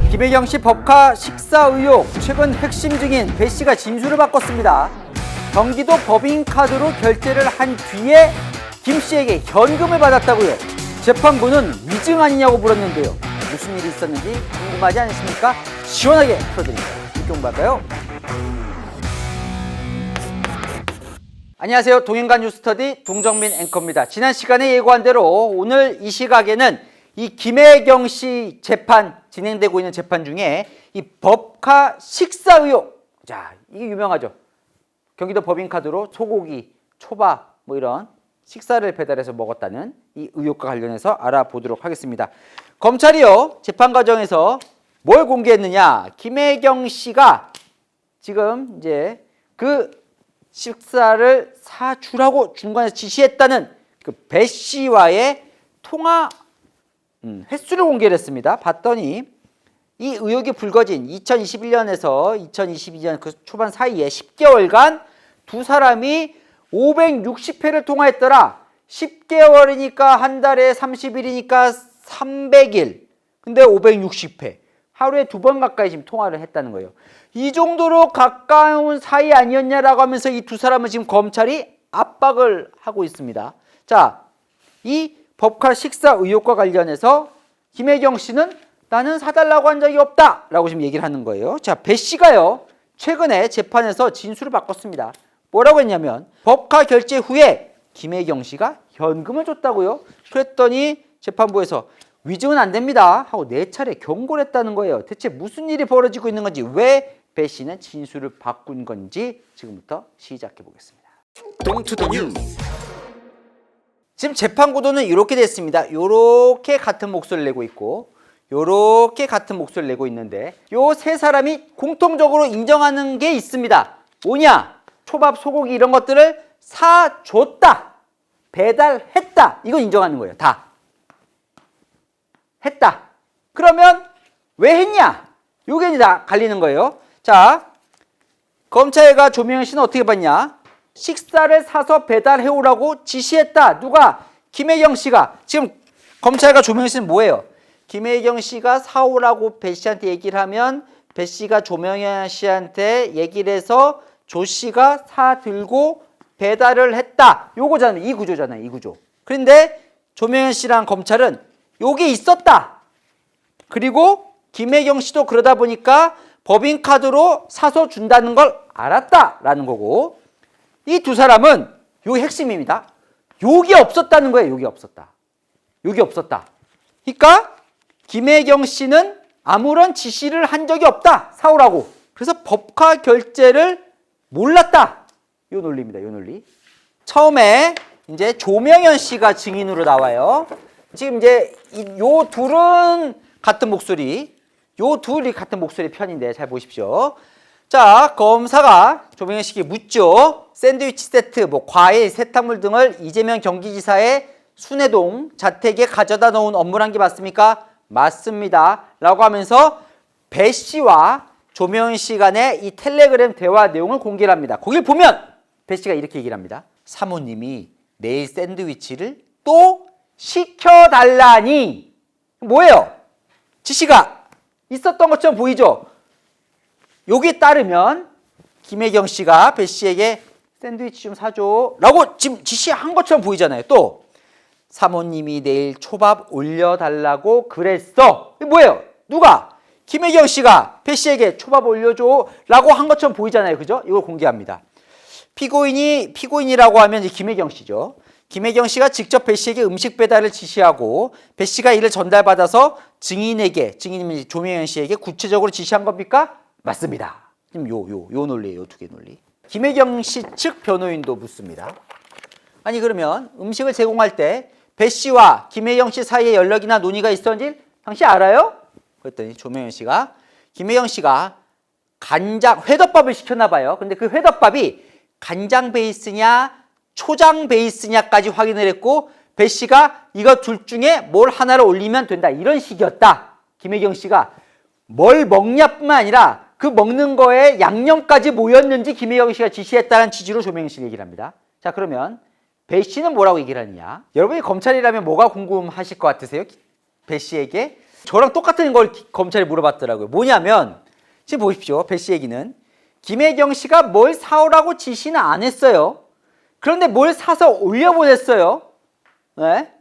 김혜경 씨 법카 식사 의혹, 최근 핵심 증인 배 씨가 진술을 바꿨습니다. 경기도 법인카드로 결제를 한 뒤에 김 씨에게 현금을 받았다고요. 재판부는 위증 아니냐고 물었는데요. 무슨 일이 있었는지 궁금하지 않으십니까? 시원하게 풀어드립니다. 이쪽 봐봐요. 안녕하세요. 동행간 뉴스터디 동정민 앵커입니다. 지난 시간에 예고한 대로 오늘 이 시각에는 이 김혜경 씨 재판, 진행되고 있는 재판 중에 이 법카 식사 의혹. 자, 이게 유명하죠. 경기도 법인카드로 소고기, 초밥 뭐 이런 식사를 배달해서 먹었다는 이 의혹과 관련해서 알아보도록 하겠습니다. 검찰이요, 재판 과정에서 뭘 공개했느냐? 김혜경 씨가 지금 이제 그 식사를 사주라고 중간에 지시했다는 그 배 씨와의 통화 횟수를 공개를 했습니다. 봤더니 이 의혹이 불거진 2021년에서 2022년 그 초반 사이에 10개월간 두 사람이 560회를 통화했더라. 10개월이니까 한 달에 30일이니까 300일. 근데 560회. 하루에 2번 가까이 지금 통화를 했다는 거예요. 이 정도로 가까운 사이 아니었냐라고 하면서 이 두 사람은 지금 검찰이 압박을 하고 있습니다. 자, 이 법카 식사 의혹과 관련해서 김혜경 씨는 나는 사달라고 한 적이 없다라고 지금 얘기를 하는 거예요. 자, 배 씨가요, 최근에 재판에서 진술을 바꿨습니다. 뭐라고 했냐면 법카 결제 후에 김혜경 씨가 현금을 줬다고요. 그랬더니 재판부에서 위증은 안 됩니다 하고 4차례 경고를 했다는 거예요. 대체 무슨 일이 벌어지고 있는 건지, 왜 배 씨는 진술을 바꾼 건지 지금부터 시작해 보겠습니다. 동투더 뉴스. 지금 재판 구도는 이렇게 됐습니다. 이렇게 같은 목소리를 내고 있고, 이렇게 같은 목소리를 내고 있는데, 요 세 사람이 공통적으로 인정하는 게 있습니다. 뭐냐? 초밥, 소고기 이런 것들을 사줬다, 배달했다, 이건 인정하는 거예요. 다 했다. 그러면 왜 했냐? 요게 이제 다 갈리는 거예요. 자, 검찰과 조명현 씨는 어떻게 봤냐? 식사를 사서 배달해오라고 지시했다. 누가? 김혜경 씨가. 지금 검찰과 조명현 씨는 뭐예요? 김혜경 씨가 사오라고 배 씨한테 얘기를 하면 배 씨가 조명현 씨한테 얘기를 해서 조 씨가 사들고 배달을 했다. 요거잖아요. 이 구조잖아요. 이 구조. 그런데 조명현 씨랑 검찰은 요게 있었다. 그리고 김혜경 씨도 그러다 보니까 법인카드로 사서 준다는 걸 알았다라는 거고, 이 두 사람은 요게 핵심입니다. 요게 없었다는 거예요. 요게 없었다. 요게 없었다. 그러니까 김혜경 씨는 아무런 지시를 한 적이 없다. 사오라고. 그래서 법카 결제를 몰랐다. 요 논리입니다. 요 논리. 처음에 이제 조명현 씨가 증인으로 나와요. 지금 이제 요 둘은 같은 목소리, 요 둘이 같은 목소리 편인데 잘 보십시오. 자, 검사가 조명현 씨에게 묻죠. 샌드위치 세트, 뭐 과일, 세탁물 등을 이재명 경기지사의 순회동 자택에 가져다 놓은 업무란 게 맞습니까? 맞습니다. 라고 하면서 배 씨와 조명현 씨 간의 이 텔레그램 대화 내용을 공개를 합니다. 거길 보면 배 씨가 이렇게 얘기를 합니다. 사모님이 내일 샌드위치를 또 시켜달라니. 뭐예요? 지시가 있었던 것처럼 보이죠? 여기에 따르면 김혜경 씨가 배 씨에게 샌드위치 좀 사줘 라고 지금 지시한 것처럼 보이잖아요. 또 사모님이 내일 초밥 올려달라고 그랬어. 이게 뭐예요? 누가? 김혜경 씨가 배 씨에게 초밥 올려줘 라고 한 것처럼 보이잖아요. 그죠? 이걸 공개합니다. 피고인이라고 하면 이제 김혜경 씨죠. 김혜경 씨가 직접 배 씨에게 음식 배달을 지시하고 배 씨가 이를 전달받아서 증인에게, 증인이면 조명현 씨에게 구체적으로 지시한 겁니까? 맞습니다. 지금 요 논리예요. 요 두 개 논리. 김혜경 씨 측 변호인도 묻습니다. 아니 그러면 음식을 제공할 때 배 씨와 김혜경 씨 사이에 연락이나 논의가 있었는지 당신 알아요? 그랬더니 조명현 씨가, 김혜경 씨가 간장, 회덮밥을 시켰나 봐요. 근데 그 회덮밥이 간장 베이스냐 초장 베이스냐까지 확인을 했고, 배 씨가 이거 둘 중에 뭘 하나를 올리면 된다, 이런 식이었다. 김혜경 씨가 뭘 먹냐뿐만 아니라 그 먹는 거에 양념까지 뭐였는지 김혜경 씨가 지시했다는 취지로 조명현 씨가 얘기를 합니다. 자, 그러면 배 씨는 뭐라고 얘기를 하느냐? 여러분이 검찰이라면 뭐가 궁금하실 것 같으세요? 배 씨에게 저랑 똑같은 걸 검찰이 물어봤더라고요. 뭐냐면 지금 보십시오. 배 씨 얘기는 김혜경 씨가 뭘 사오라고 지시는 안 했어요. 그런데 뭘 사서 올려보냈어요. 네?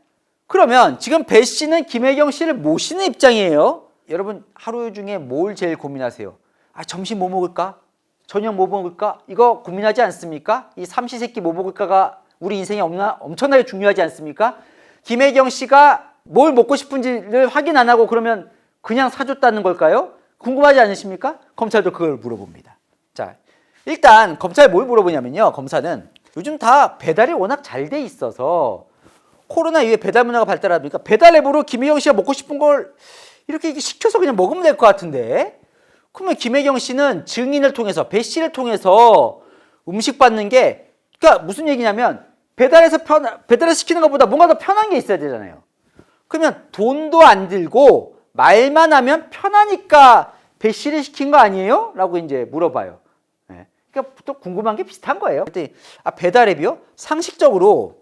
그러면 지금 배 씨는 김혜경 씨를 모시는 입장이에요. 여러분 하루 중에 뭘 제일 고민하세요? 아, 점심 뭐 먹을까? 저녁 뭐 먹을까? 이거 고민하지 않습니까? 이 삼시세끼 뭐 먹을까가 우리 인생에 엄청나게 중요하지 않습니까? 김혜경 씨가 뭘 먹고 싶은지를 확인 안 하고 그러면 그냥 사줬다는 걸까요? 궁금하지 않으십니까? 검찰도 그걸 물어봅니다. 자, 일단 검찰이 뭘 물어보냐면요. 검사는 요즘 다 배달이 워낙 잘 돼 있어서 코로나 이후에 배달 문화가 발달하니까 배달 앱으로 김혜경 씨가 먹고 싶은 걸 이렇게 시켜서 그냥 먹으면 될 것 같은데, 그러면 김혜경 씨는 증인을 통해서 배 씨를 통해서 음식 받는 게, 그러니까 무슨 얘기냐면 배달해서 시키는 것보다 뭔가 더 편한 게 있어야 되잖아요. 그러면 돈도 안 들고 말만 하면 편하니까 배 씨를 시킨 거 아니에요? 라고 이제 물어봐요. 네. 그러니까 또 궁금한 게 비슷한 거예요. 그랬더니 배달 앱이요? 상식적으로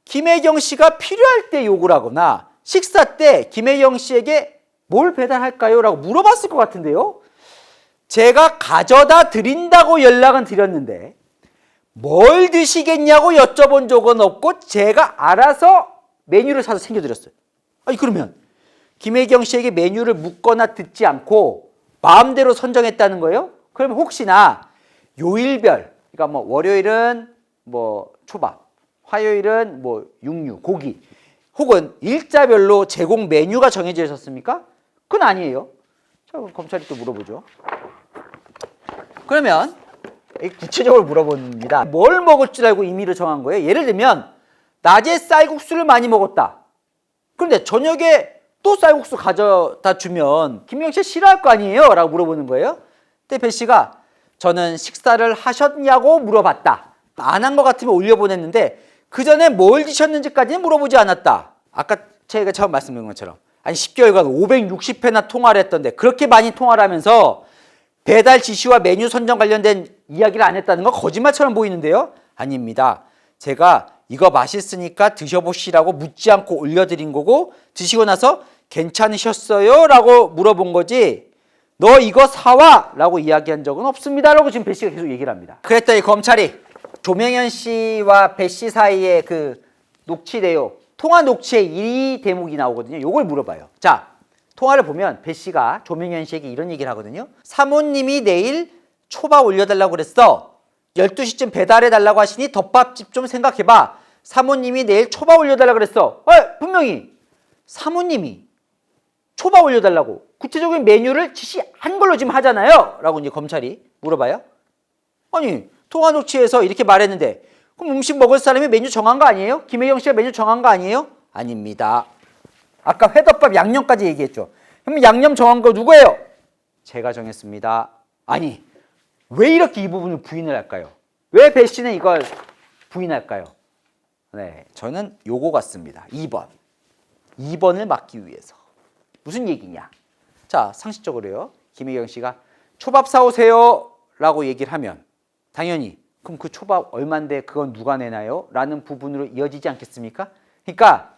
김혜경 씨가 필요할 때 요구를 하거나 식사 때 김혜경 씨에게 뭘 배달할까요? 라고 물어봤을 것 같은데요. 제가 가져다 드린다고 연락은 드렸는데 뭘 드시겠냐고 여쭤본 적은 없고 제가 알아서 메뉴를 사서 챙겨드렸어요. 아니 그러면 김혜경 씨에게 메뉴를 묻거나 듣지 않고 마음대로 선정했다는 거예요? 그러면 혹시나 요일별, 그러니까 뭐 월요일은 뭐 초밥, 화요일은 뭐 육류, 고기, 혹은 일자별로 제공 메뉴가 정해져 있었습니까? 그건 아니에요. 자, 그럼 검찰이 또 물어보죠. 그러면 구체적으로 물어봅니다. 뭘 먹을 줄 알고 임의로 정한 거예요? 예를 들면 낮에 쌀국수를 많이 먹었다. 그런데 저녁에 또 쌀국수 가져다 주면 김혜경 씨 싫어할 거 아니에요? 라고 물어보는 거예요. 근데 배 씨가 저는 식사를 하셨냐고 물어봤다. 안 한 것 같으면 올려보냈는데 그 전에 뭘 드셨는지까지는 물어보지 않았다. 아까 제가 처음 말씀드린 것처럼 아니 10개월간 560회나 통화를 했던데 그렇게 많이 통화를 하면서 배달 지시와 메뉴 선정 관련된 이야기를 안 했다는 건 거짓말처럼 보이는데요. 아닙니다. 제가 이거 맛있으니까 드셔보시라고 묻지 않고 올려드린 거고 드시고 나서 괜찮으셨어요? 라고 물어본 거지 너 이거 사와! 라고 이야기한 적은 없습니다. 라고 지금 배 씨가 계속 얘기를 합니다. 그랬더니 검찰이 조명현 씨와 배 씨 사이의 그 녹취 내용, 통화 녹취의 이 대목이 나오거든요. 이걸 물어봐요. 자, 통화를 보면 배 씨가 조명현 씨에게 이런 얘기를 하거든요. 사모님이 내일 초밥 올려달라고 그랬어. 12시쯤 배달해달라고 하시니 덮밥집 좀 생각해봐. 사모님이 내일 초밥 올려달라고 그랬어. 분명히 사모님이 초밥 올려달라고 구체적인 메뉴를 지시한 걸로 지금 하잖아요. 라고 이제 검찰이 물어봐요. 아니, 통화 녹취에서 이렇게 말했는데 그럼 음식 먹을 사람이 메뉴 정한 거 아니에요? 김혜경 씨가 메뉴 정한 거 아니에요? 아닙니다. 아까 회덮밥 양념까지 얘기했죠. 그럼 양념 정한 거 누구예요? 제가 정했습니다. 아니, 왜 이렇게 이 부분을 부인을 할까요? 왜 배 씨는 이걸 부인할까요? 네, 저는 요거 같습니다. 2번. 2번을 막기 위해서. 무슨 얘기냐? 자, 상식적으로요. 김혜경 씨가 초밥 사오세요 라고 얘기를 하면 당연히 그럼 그 초밥 얼만데 그건 누가 내나요? 라는 부분으로 이어지지 않겠습니까? 그러니까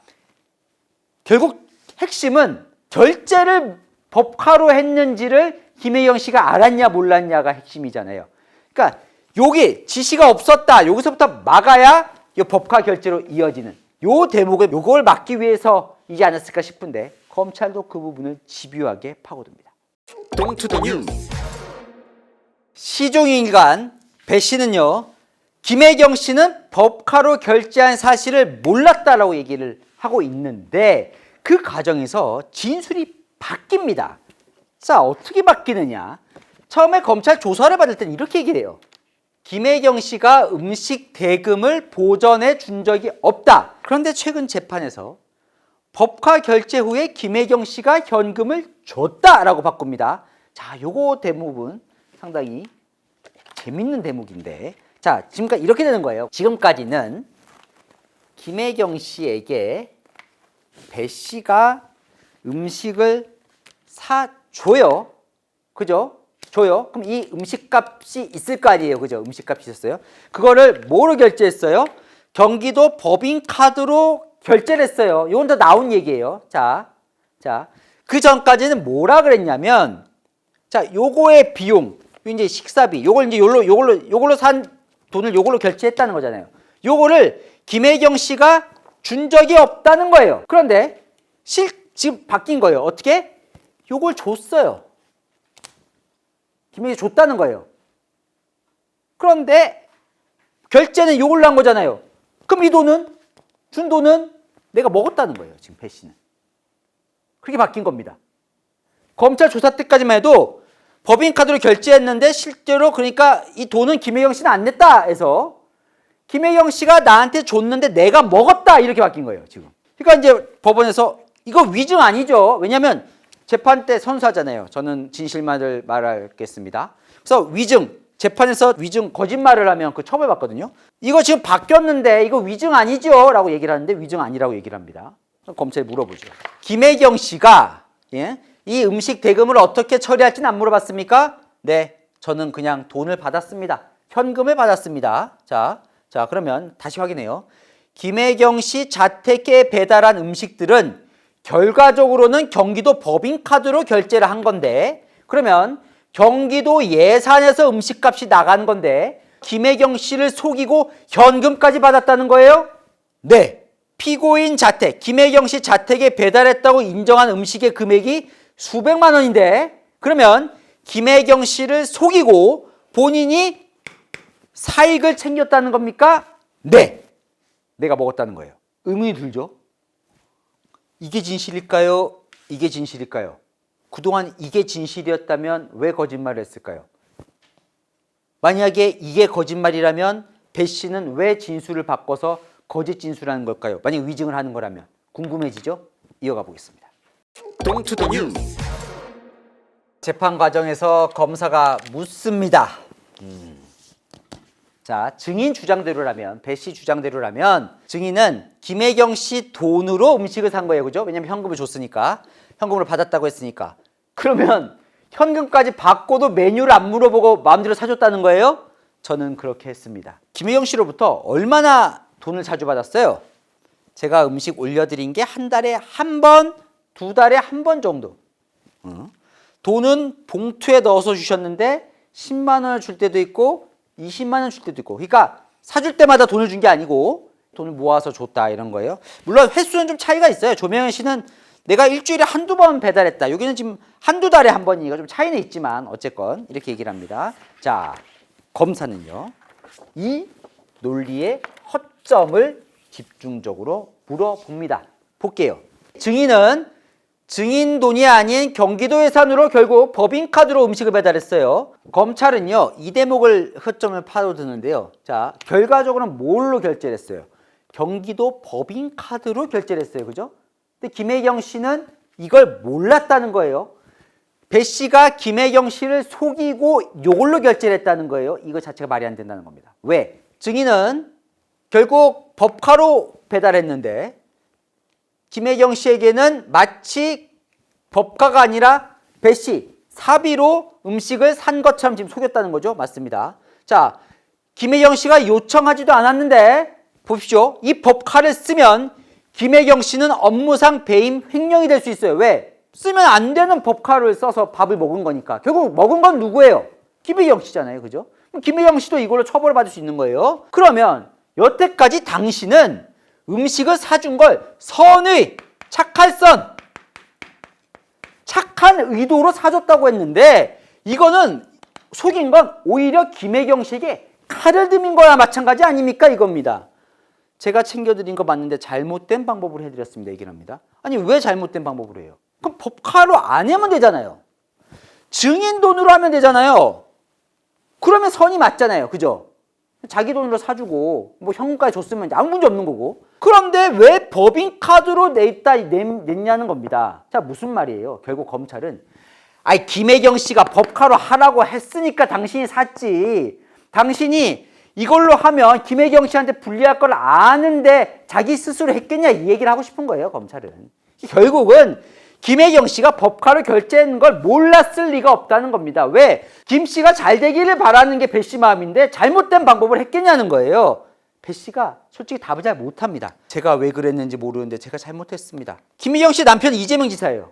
결국 핵심은 결제를 법카로 했는지를 김혜경 씨가 알았냐 몰랐냐가 핵심이잖아요. 그러니까 여기 지시가 없었다. 여기서부터 막아야 이 법카 결제로 이어지는 요 대목을 요걸 막기 위해서이지 않았을까 싶은데 검찰도 그 부분을 집요하게 파고듭니다. 동투더 뉴스. 시종일관 배 씨는요. 김혜경 씨는 법카로 결제한 사실을 몰랐다라고 얘기를 하고 있는데 그 과정에서 진술이 바뀝니다. 자, 어떻게 바뀌느냐? 처음에 검찰 조사를 받을 때는 이렇게 얘기를 해요. 김혜경 씨가 음식 대금을 보전해 준 적이 없다. 그런데 최근 재판에서 법카 결제 후에 김혜경 씨가 현금을 줬다라고 바꿉니다. 자, 요거 대목은 상당히 재밌는 대목인데, 자, 지금까지 이렇게 되는 거예요. 지금까지는 김혜경 씨에게 배 씨가 음식을 사줘요. 그죠? 줘요. 그럼 이 음식값이 있을 거 아니에요. 그죠? 음식값이 있었어요. 그거를 뭐로 결제했어요? 경기도 법인카드로 결제를 했어요. 이건 다 나온 얘기예요. 자, 그 전까지는 뭐라 그랬냐면, 자, 요거의 비용, 이제 식사비, 요걸 이제 요걸로 산 돈을 요걸로 결제했다는 거잖아요. 요거를 김혜경 씨가 준 적이 없다는 거예요. 그런데 지금 바뀐 거예요. 어떻게? 요걸 줬어요. 김혜경이 줬다는 거예요. 그런데 결제는 요걸로 한 거잖아요. 그럼 이 돈은, 준 돈은 내가 먹었다는 거예요. 지금 배 씨는. 그렇게 바뀐 겁니다. 검찰 조사 때까지만 해도 법인카드로 결제했는데 실제로 그러니까 이 돈은 김혜경 씨는 안 냈다 해서 김혜경 씨가 나한테 줬는데 내가 먹었다 이렇게 바뀐 거예요. 지금. 그러니까 이제 법원에서 이거 위증 아니죠. 왜냐하면 재판 때 선수하잖아요. 저는 진실만을 말하겠습니다. 그래서 위증, 재판에서 위증 거짓말을 하면 그 처벌받거든요. 이거 지금 바뀌었는데 이거 위증 아니죠? 라고 얘기를 하는데 위증 아니라고 얘기를 합니다. 검찰에 물어보죠. 김혜경 씨가 이 음식 대금을 어떻게 처리할지는 안 물어봤습니까? 네, 저는 그냥 돈을 받았습니다. 현금을 받았습니다. 자, 그러면 다시 확인해요. 김혜경 씨 자택에 배달한 음식들은 결과적으로는 경기도 법인카드로 결제를 한 건데, 그러면 경기도 예산에서 음식값이 나간 건데 김혜경 씨를 속이고 현금까지 받았다는 거예요? 네. 피고인 자택, 김혜경 씨 자택에 배달했다고 인정한 음식의 금액이 수백만 원인데, 그러면 김혜경 씨를 속이고 본인이 사익을 챙겼다는 겁니까? 네. 내가 먹었다는 거예요. 의문이 들죠? 이게 진실일까요? 이게 진실일까요? 그동안 이게 진실이었다면 왜 거짓말을 했을까요? 만약에 이게 거짓말이라면 배 씨는 왜 진술을 바꿔서 거짓 진술하는 걸까요? 만약 위증을 하는 거라면 궁금해지죠? 이어가 보겠습니다. 동투더 뉴스. 재판 과정에서 검사가 묻습니다. 자, 증인 주장대로라면, 배 씨 주장대로라면 증인은 김혜경 씨 돈으로 음식을 산 거예요. 그죠? 왜냐면 현금을 줬으니까. 현금으로 받았다고 했으니까. 그러면 현금까지 받고도 메뉴를 안 물어보고 마음대로 사줬다는 거예요? 저는 그렇게 했습니다. 김혜경 씨로부터 얼마나 돈을 자주 받았어요? 제가 음식 올려드린 게 한 달에 한 번, 두 달에 한 번 정도. 돈은 봉투에 넣어서 주셨는데 10만 원을 줄 때도 있고 20만 원 줄 때도 있고, 그러니까 사줄 때마다 돈을 준 게 아니고 돈을 모아서 줬다 이런 거예요. 물론 횟수는 좀 차이가 있어요. 조명현 씨는 내가 일주일에 한두 번 배달했다. 여기는 지금 한두 달에 한 번이니까 좀 차이는 있지만 어쨌건 이렇게 얘기를 합니다. 자, 검사는요, 이 논리의 허점을 집중적으로 물어봅니다. 볼게요. 증인은 증인 돈이 아닌 경기도 예산으로 결국 법인카드로 음식을 배달했어요. 검찰은요, 이 대목을 허점을 파고드는데요. 자, 결과적으로는 뭘로 결제를 했어요? 경기도 법인카드로 결제를 했어요. 그죠? 근데 김혜경 씨는 이걸 몰랐다는 거예요. 배 씨가 김혜경 씨를 속이고 이걸로 결제를 했다는 거예요. 이거 자체가 말이 안 된다는 겁니다. 왜? 증인은 결국 법카로 배달했는데 김혜경 씨에게는 마치 법카가 아니라 배 씨 사비로 음식을 산 것처럼 지금 속였다는 거죠. 맞습니다. 자, 김혜경 씨가 요청하지도 않았는데 보십시오. 이 법카를 쓰면 김혜경 씨는 업무상 배임 횡령이 될 수 있어요. 왜? 쓰면 안 되는 법카를 써서 밥을 먹은 거니까. 결국 먹은 건 누구예요? 김혜경 씨잖아요. 그죠? 그럼 김혜경 씨도 이걸로 처벌을 받을 수 있는 거예요. 그러면 여태까지 당신은 음식을 사준 걸 선의, 착한 의도로 사줬다고 했는데 이거는 속인 건 오히려 김혜경 씨에게 칼을 들인 거나 마찬가지 아닙니까? 이겁니다. 제가 챙겨드린 거 맞는데 잘못된 방법으로 해드렸습니다. 얘기를 합니다. 아니 왜 잘못된 방법으로 해요? 그럼 법카로 안 하면 되잖아요. 증인 돈으로 하면 되잖아요. 그러면 선이 맞잖아요. 그죠? 자기 돈으로 사주고 뭐 현금까지 줬으면 아무 문제 없는 거고. 그런데 왜 법인카드로 냈냐는 겁니다. 자, 무슨 말이에요? 결국 검찰은 아니 김혜경 씨가 법카로 하라고 했으니까 당신이 샀지. 당신이 이걸로 하면 김혜경 씨한테 불리할 걸 아는데 자기 스스로 했겠냐 이 얘기를 하고 싶은 거예요. 검찰은. 결국은 김혜경 씨가 법카로 결제한 걸 몰랐을 리가 없다는 겁니다. 왜? 김 씨가 잘 되기를 바라는 게 배 씨 마음인데 잘못된 방법을 했겠냐는 거예요. 배 씨가 솔직히 답을 잘 못합니다. 제가 왜 그랬는지 모르는데 제가 잘못했습니다. 김혜경 씨 남편 이재명 지사예요.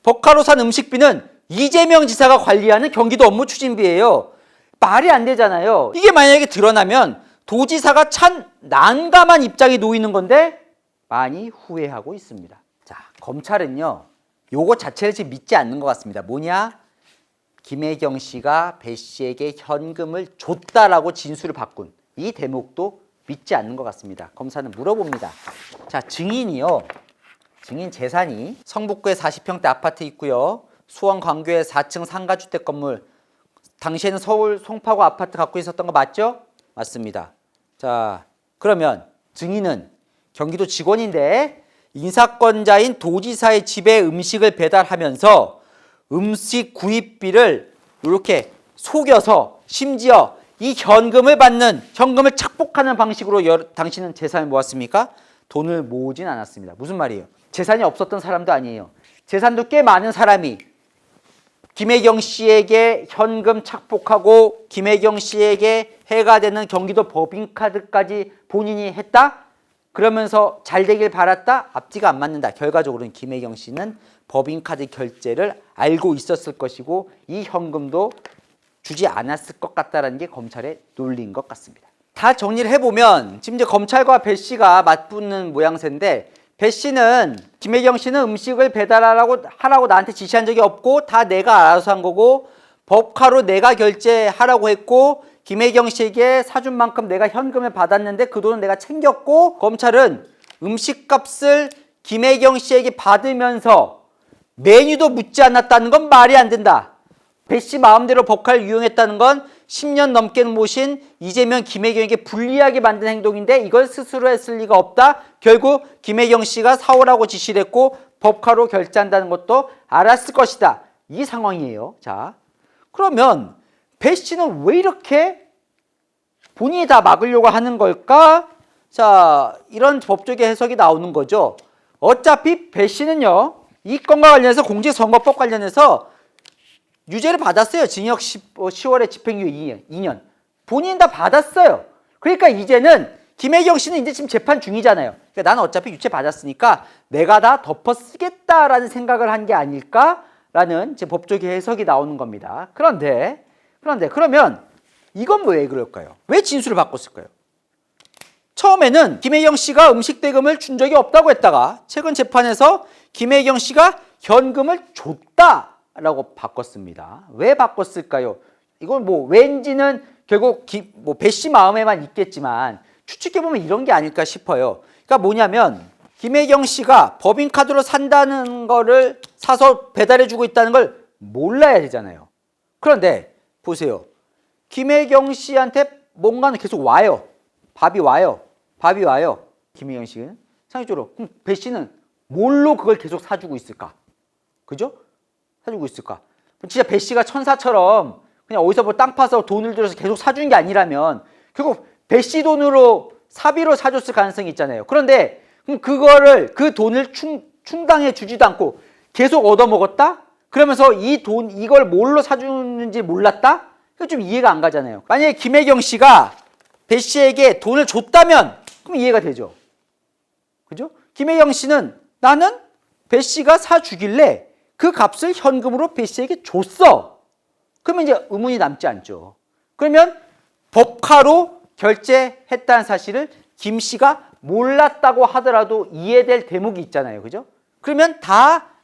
법카로 산 음식비는 이재명 지사가 관리하는 경기도 업무 추진비예요. 말이 안 되잖아요. 이게 만약에 드러나면 도지사가 참 난감한 입장에 놓이는 건데 많이 후회하고 있습니다. 자, 검찰은요, 요거 자체를 지금 믿지 않는 것 같습니다. 뭐냐? 김혜경 씨가 배 씨에게 현금을 줬다라고 진술을 바꾼 이 대목도 믿지 않는 것 같습니다. 검사는 물어봅니다. 자, 증인이요. 증인 재산이 성북구에 40평대 아파트 있고요. 수원 광교에 4층 상가주택 건물. 당시에는 서울 송파구 아파트 갖고 있었던 거 맞죠? 맞습니다. 자, 그러면 증인은 경기도 직원인데 인사권자인 도지사의 집에 음식을 배달하면서 음식 구입비를 이렇게 속여서 심지어 이 현금을 받는, 현금을 착복하는 방식으로 당신은 재산을 모았습니까? 돈을 모으진 않았습니다. 무슨 말이에요? 재산이 없었던 사람도 아니에요. 재산도 꽤 많은 사람이 김혜경 씨에게 현금 착복하고 김혜경 씨에게 해가 되는 경기도 법인카드까지 본인이 했다? 그러면서 잘 되길 바랐다? 앞뒤가 안 맞는다. 결과적으로는 김혜경 씨는 법인카드 결제를 알고 있었을 것이고 이 현금도 주지 않았을 것 같다는 게 검찰의 논리인 것 같습니다. 다 정리를 해보면 지금 이제 검찰과 배 씨가 맞붙는 모양새인데 배 씨는 김혜경 씨는 음식을 배달하라고 나한테 지시한 적이 없고 다 내가 알아서 한 거고 법카로 내가 결제하라고 했고 김혜경 씨에게 사준 만큼 내가 현금을 받았는데 그 돈은 내가 챙겼고 검찰은 음식값을 김혜경 씨에게 받으면서 메뉴도 묻지 않았다는 건 말이 안 된다. 배 씨 마음대로 법카를 유용했다는 건 10년 넘게 모신 이재명, 김혜경에게 불리하게 만든 행동인데 이걸 스스로 했을 리가 없다. 결국 김혜경 씨가 사오라고 지시를 했고 법카로 결제한다는 것도 알았을 것이다. 이 상황이에요. 자, 그러면 배 씨는 왜 이렇게 본인이 다 막으려고 하는 걸까? 자, 이런 법적인 해석이 나오는 거죠. 어차피 배 씨는요, 이 건과 관련해서 공직선거법 관련해서 유죄를 받았어요. 징역 10월에 집행유예 2년. 본인 다 받았어요. 그러니까 이제는 김혜경 씨는 이제 지금 재판 중이잖아요. 그러니까 나는 어차피 유죄 받았으니까 내가 다 덮어 쓰겠다라는 생각을 한 게 아닐까라는 이제 법적인 해석이 나오는 겁니다. 그런데 그러면 이건 왜 그럴까요? 왜 진술을 바꿨을까요? 처음에는 김혜경 씨가 음식 대금을 준 적이 없다고 했다가 최근 재판에서 김혜경 씨가 현금을 줬다라고 바꿨습니다. 왜 바꿨을까요? 이건 뭐 왠지는 결국 배 씨 마음에만 있겠지만 추측해보면 이런 게 아닐까 싶어요. 그러니까 뭐냐면 김혜경 씨가 법인카드로 산다는 거를 사서 배달해주고 있다는 걸 몰라야 되잖아요. 그런데 보세요. 김혜경 씨한테 뭔가는 계속 와요. 밥이 와요. 김혜경 씨는 상식적으로 그럼 배 씨는 뭘로 그걸 계속 사주고 있을까? 그죠? 사주고 있을까? 진짜 배 씨가 천사처럼 그냥 어디서 뭐 땅 파서 돈을 들여서 계속 사주는 게 아니라면 결국 배 씨 돈으로 사비로 사줬을 가능성이 있잖아요. 그런데 그럼 그 돈을 충당해 주지도 않고 계속 얻어먹었다? 그러면서 이걸 뭘로 사주는지 몰랐다? 이거 좀 이해가 안 가잖아요. 만약에 김혜경 씨가 배 씨에게 돈을 줬다면 그럼 이해가 되죠. 그죠? 김혜경 씨는 나는 배 씨가 사주길래 그 값을 현금으로 배 씨에게 줬어. 그러면 이제 의문이 남지 않죠. 그러면 법카로 결제했다는 사실을 김 씨가 몰랐다고 하더라도 이해될 대목이 있잖아요. 그죠? 그러면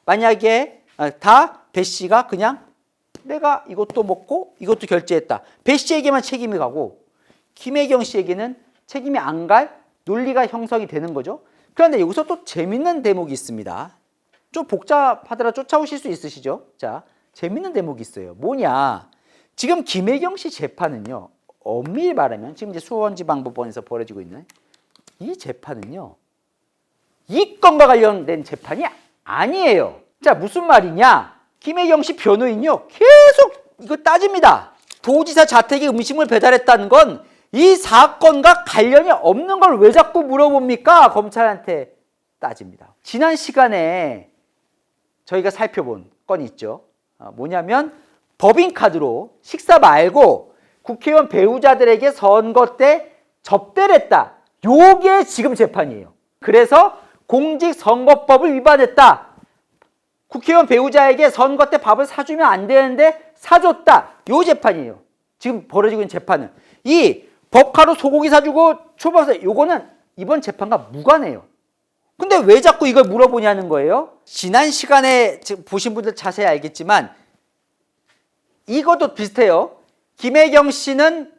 만약에 배 씨가 그냥 내가 이것도 먹고 이것도 결제했다. 배 씨에게만 책임이 가고 김혜경 씨에게는 책임이 안 갈 논리가 형성이 되는 거죠. 그런데 여기서 또 재밌는 대목이 있습니다. 좀 복잡하더라 쫓아오실 수 있으시죠? 자, 재밌는 대목이 있어요. 뭐냐? 지금 김혜경 씨 재판은요. 엄밀히 말하면 지금 이제 수원지방법원에서 벌어지고 있는 이 재판은요. 이 건과 관련된 재판이 아니에요. 자, 무슨 말이냐? 김혜경 씨 변호인요. 계속 이거 따집니다. 도지사 자택에 음식물 배달했다는 건 이 사건과 관련이 없는 걸 왜 자꾸 물어봅니까? 검찰한테 따집니다. 지난 시간에 저희가 살펴본 건이 있죠. 뭐냐면 법인카드로 식사 말고 국회의원 배우자들에게 선거 때 접대를 했다. 요게 지금 재판이에요. 그래서 공직선거법을 위반했다. 국회의원 배우자에게 선거 때 밥을 사주면 안 되는데 사줬다. 요 재판이에요. 지금 벌어지고 있는 재판은. 이 법카로 소고기 사주고 초밥 사, 요거는 이번 재판과 무관해요. 근데 왜 자꾸 이걸 물어보냐는 거예요. 지난 시간에 지금 보신 분들 자세히 알겠지만 이것도 비슷해요. 김혜경 씨는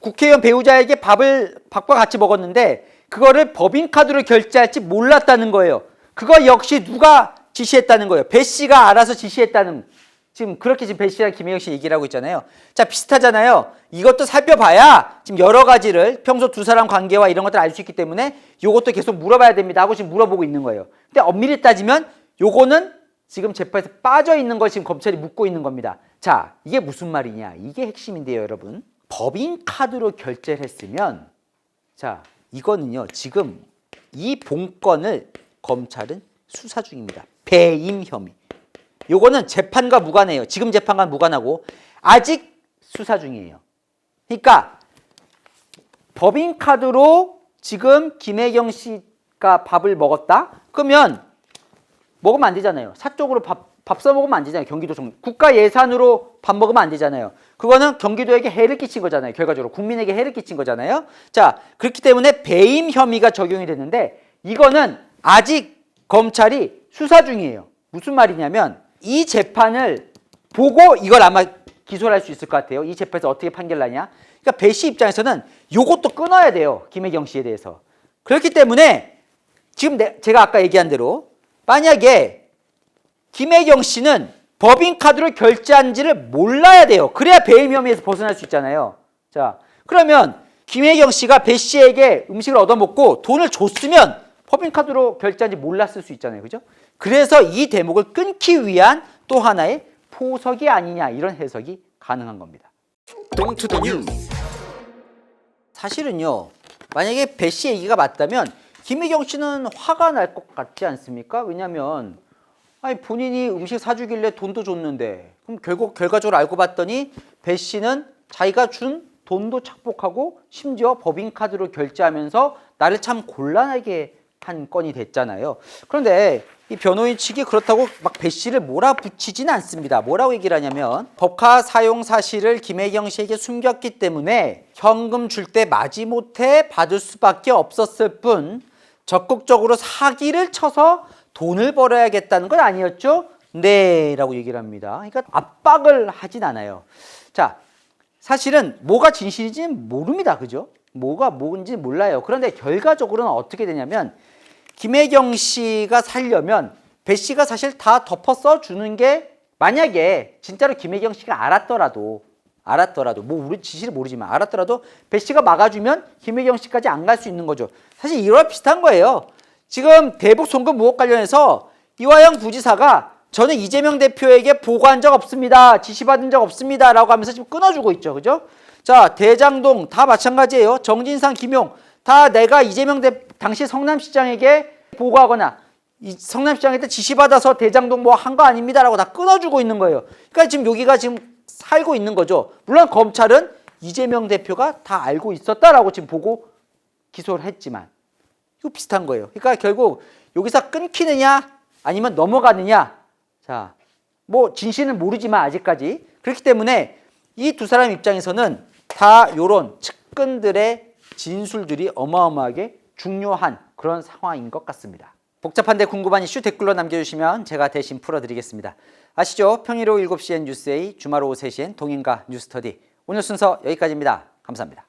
국회의원 배우자에게 밥과 같이 먹었는데 그거를 법인카드로 결제할지 몰랐다는 거예요. 그거 역시 누가 지시했다는 거예요. 배 씨가 알아서 지시했다는, 지금 그렇게 지금 배 씨랑 김혜경 씨 얘기를 하고 있잖아요. 자, 비슷하잖아요. 이것도 살펴봐야 지금 여러 가지를 평소 두 사람 관계와 이런 것들을 알 수 있기 때문에 이것도 계속 물어봐야 됩니다 하고 지금 물어보고 있는 거예요. 근데 엄밀히 따지면 요거는 지금 재판에서 빠져 있는 걸 지금 검찰이 묻고 있는 겁니다. 자, 이게 무슨 말이냐? 이게 핵심인데요, 여러분. 법인카드로 결제를 했으면, 자, 이거는요, 지금 이 본건을 검찰은 수사 중입니다. 배임 혐의. 요거는 재판과 무관해요. 지금 재판과 무관하고 아직 수사 중이에요. 그러니까 법인카드로 지금 김혜경 씨가 밥을 먹었다? 그러면 먹으면 안 되잖아요. 사적으로 밥 써먹으면 안 되잖아요. 경기도 국가 예산으로 밥 먹으면 안 되잖아요. 그거는 경기도에게 해를 끼친 거잖아요. 결과적으로 국민에게 해를 끼친 거잖아요. 자, 그렇기 때문에 배임 혐의가 적용이 됐는데 이거는 아직 검찰이 수사 중이에요. 무슨 말이냐면 이 재판을 보고 이걸 아마 기소를 할 수 있을 것 같아요. 이 재판에서 어떻게 판결 나냐. 그러니까 배 씨 입장에서는 요것도 끊어야 돼요. 김혜경 씨에 대해서. 그렇기 때문에 지금 제가 아까 얘기한 대로 만약에 김혜경 씨는 법인카드로 결제한지를 몰라야 돼요. 그래야 배임 혐의에서 벗어날 수 있잖아요. 자, 그러면 김혜경 씨가 배 씨에게 음식을 얻어먹고 돈을 줬으면 법인카드로 결제한지 몰랐을 수 있잖아요. 그죠? 그래서 이 대목을 끊기 위한 또 하나의 포석이 아니냐, 이런 해석이 가능한 겁니다. Don't the news. 사실은요, 만약에 배 씨 얘기가 맞다면 김혜경 씨는 화가 날 것 같지 않습니까? 왜냐하면 아니 본인이 음식 사주길래 돈도 줬는데, 그럼 결과적으로 알고 봤더니 배 씨는 자기가 준 돈도 착복하고 심지어 법인카드로 결제하면서 나를 참 곤란하게 한 건이 됐잖아요. 그런데 이 변호인 측이 그렇다고 막 배 씨를 몰아붙이진 않습니다. 뭐라고 얘기를 하냐면 법카 사용 사실을 김혜경 씨에게 숨겼기 때문에 현금 줄 때 마지못해 받을 수밖에 없었을 뿐 적극적으로 사기를 쳐서 돈을 벌어야겠다는 건 아니었죠? 네, 라고 얘기를 합니다. 그러니까 압박을 하진 않아요. 자, 사실은 뭐가 진실인지는 모릅니다. 그죠? 뭐가 뭔지 몰라요. 그런데 결과적으로는 어떻게 되냐면 김혜경 씨가 살려면 배 씨가 사실 다 덮어 써주는 게, 만약에 진짜로 김혜경 씨가 알았더라도 뭐 우리 지시를 모르지만 알았더라도 배 씨가 막아주면 김혜경 씨까지 안 갈 수 있는 거죠. 사실 이거랑 비슷한 거예요. 지금 대북 송금 의혹 관련해서 이화영 부지사가 저는 이재명 대표에게 보고한 적 없습니다. 지시받은 적 없습니다. 라고 하면서 지금 끊어주고 있죠. 그죠? 자, 대장동 다 마찬가지예요. 정진상, 김용 다 내가 이재명 당시 성남시장에게 보고하거나 성남시장한테 지시받아서 대장동 뭐 한 거 아닙니다. 라고 다 끊어주고 있는 거예요. 그러니까 지금 여기가 지금 살고 있는 거죠. 물론 검찰은 이재명 대표가 다 알고 있었다라고 지금 보고 기소를 했지만 이거 비슷한 거예요. 그러니까 결국 여기서 끊기느냐 아니면 넘어가느냐. 자, 뭐 진실은 모르지만 아직까지. 그렇기 때문에 이 두 사람 입장에서는 다 요런 측근들의 진술들이 어마어마하게 중요한 그런 상황인 것 같습니다. 복잡한데 궁금한 이슈 댓글로 남겨주시면 제가 대신 풀어드리겠습니다. 아시죠? 평일 오후 7시엔 뉴스A, 주말 오후 3시엔 동인가 뉴스터디. 오늘 순서 여기까지입니다. 감사합니다.